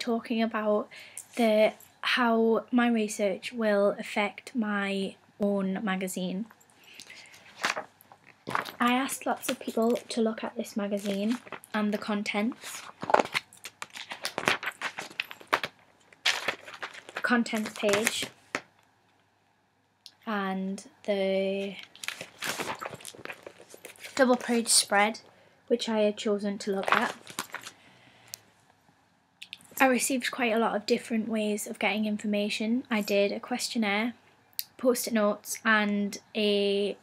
talking about how my research will affect my own magazine. I asked lots of people to look at this magazine and the contents. Contents page and the double page spread, which I had chosen to look at. I received quite a lot of different ways of getting information. I did a questionnaire, post-it notes and a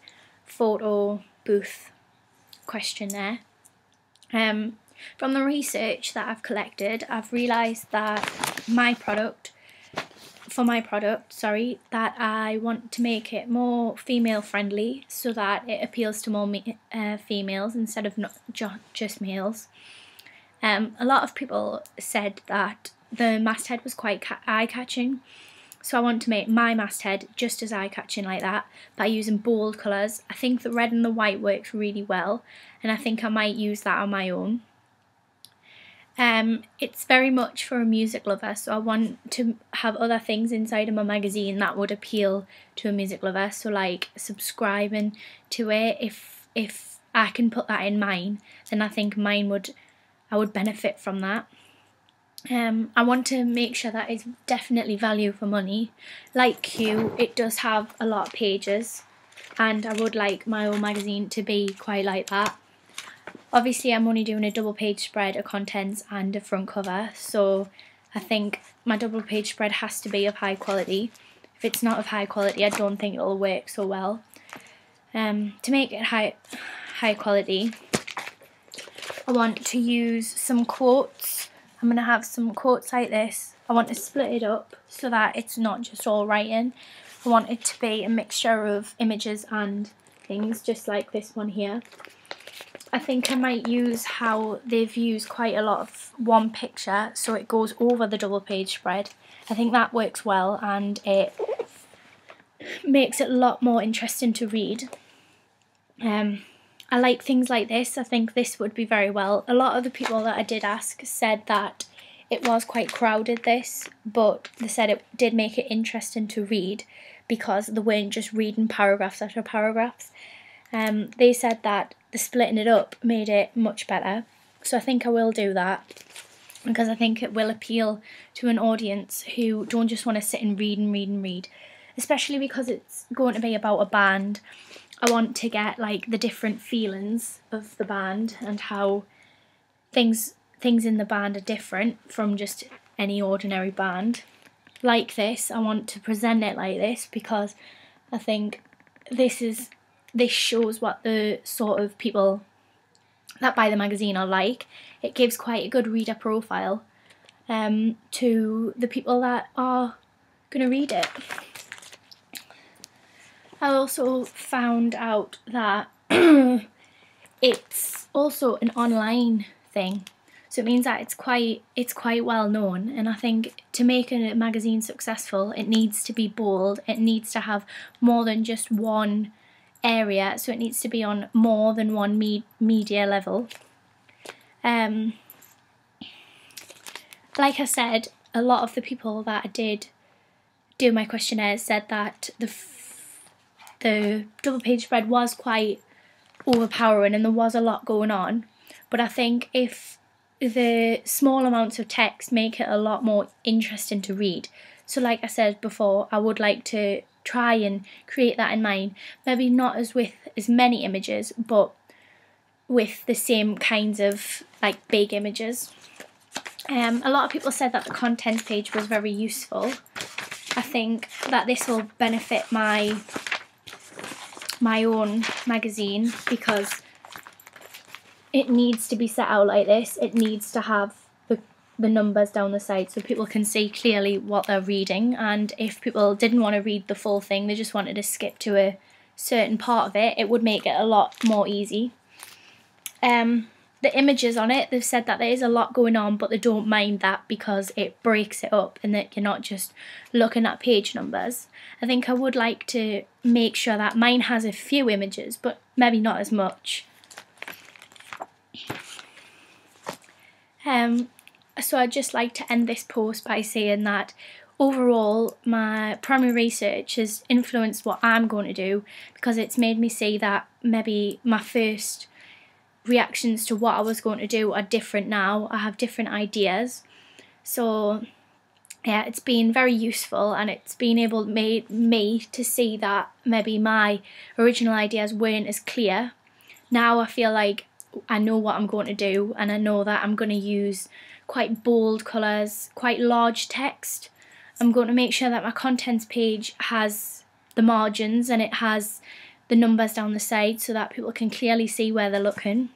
photo booth questionnaire. From the research that I've collected, I've realised that that I want to make it more female friendly so that it appeals to more females instead of not just males. A lot of people said that the masthead was quite eye-catching, so I want to make my masthead just as eye-catching like that by using bold colours. I think the red and the white works really well, and I think I might use that on my own. It's very much for a music lover, so I want to have other things inside of my magazine that would appeal to a music lover, so like subscribing to it. If I can put that in mine, then I think I would benefit from that. I want to make sure that it's definitely value for money. Like Q, it does have a lot of pages, and I would like my own magazine to be quite like that. Obviously I'm only doing a double page spread of contents and a front cover, so I think my double page spread has to be of high quality. If it's not of high quality, I don't think it'll work so well. To make it high quality, I want to use some quotes. I'm going to have some quotes like this. I want to split it up so that it's not just all writing. I want it to be a mixture of images and things, just like this one here. I think I might use how they've used quite a lot of one picture so it goes over the double page spread. I think that works well and it makes it a lot more interesting to read. I like things like this. I think this would be very well. A lot of the people that I did ask said that it was quite crowded, this, but they said it did make it interesting to read because they weren't just reading paragraphs after paragraphs. They said that the splitting it up made it much better, so I think I will do that because I think it will appeal to an audience who don't just want to sit and read, especially because it's going to be about a band. I want to get like the different feelings of the band and how things in the band are different from just any ordinary band. Like this, I want to present it like this because I think this shows what the sort of people that buy the magazine are like. It gives quite a good reader profile to the people that are going to read it. I also found out that it's also an online thing, so it means that it's quite well known, and I think to make a magazine successful it needs to be bold, it needs to have more than just one area, so it needs to be on more than one media level. Like I said, a lot of the people that I did do my questionnaires said that the double page spread was quite overpowering and there was a lot going on, but I think if the small amounts of text make it a lot more interesting to read. So like I said before, I would like to try and create that in mind, maybe not with as many images, but with the same kinds of like big images. A lot of people said that the contents page was very useful. I think that this will benefit my own magazine because it needs to be set out like this. It needs to have the numbers down the side so people can see clearly what they're reading, and if people didn't want to read the full thing, they just wanted to skip to a certain part of it, it would make it a lot more easy. The images on it, they've said that there is a lot going on, but they don't mind that because it breaks it up and that you're not just looking at page numbers. I think I would like to make sure that mine has a few images, but maybe not as much. so I'd just like to end this post by saying that overall my primary research has influenced what I'm going to do, because it's made me see that maybe my first reactions to what I was going to do are different now. I have different ideas. So yeah, it's been very useful, and it's been able to make me to see that maybe my original ideas weren't as clear. Now I feel like I know what I'm going to do, and I know that I'm going to use quite bold colours, quite large text. I'm going to make sure that my contents page has the margins and it has the numbers down the side so that people can clearly see where they're looking.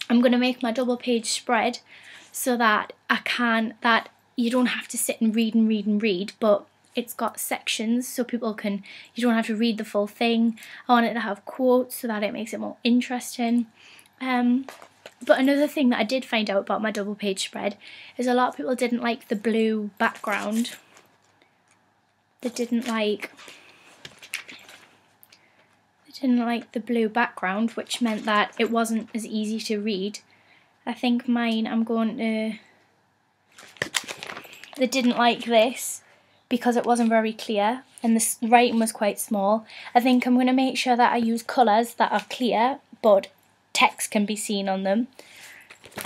I'm going to make my double page spread so that you don't have to sit and read, but it's got sections so you don't have to read the full thing. I want it to have quotes so that it makes it more interesting. But another thing that I did find out about my double page spread is a lot of people didn't like the blue background. They didn't like the blue background, which meant that it wasn't as easy to read. I think mine, they didn't like this because it wasn't very clear and the writing was quite small. I think I'm going to make sure that I use colours that are clear but text can be seen on them.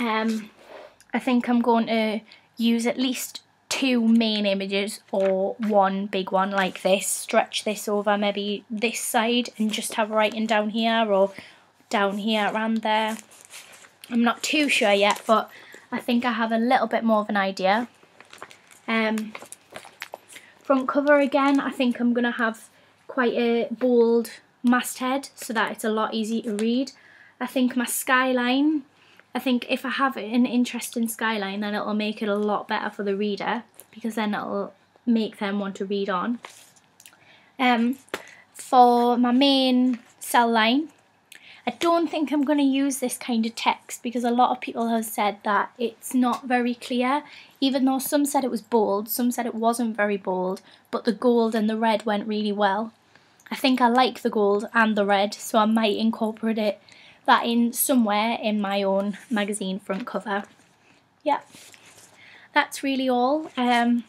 I think I'm going to use at least 2 main images or 1 big one like this, stretch this over maybe this side and just have writing down here or down here around there. I'm not too sure yet, but I think I have a little bit more of an idea. Front cover again, I think I'm going to have quite a bold masthead so that it's a lot easier to read. I think my skyline, if I have an interesting skyline, then it'll make it a lot better for the reader, because then it'll make them want to read on. For my main cell line, I don't think I'm going to use this kind of text because a lot of people have said that it's not very clear, even though some said it was bold, some said it wasn't very bold, but the gold and the red went really well. I think I like the gold and the red, so I might incorporate that in somewhere in my own magazine front cover. Yeah, that's really all. I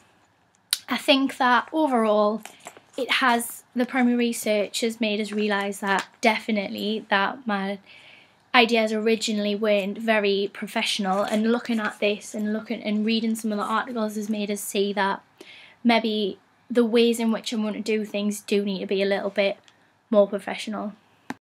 think that overall the primary research has made us realise that definitely that my ideas originally weren't very professional, and looking at this and reading some of the articles has made us see that maybe the ways in which I'm going to do things do need to be a little bit more professional.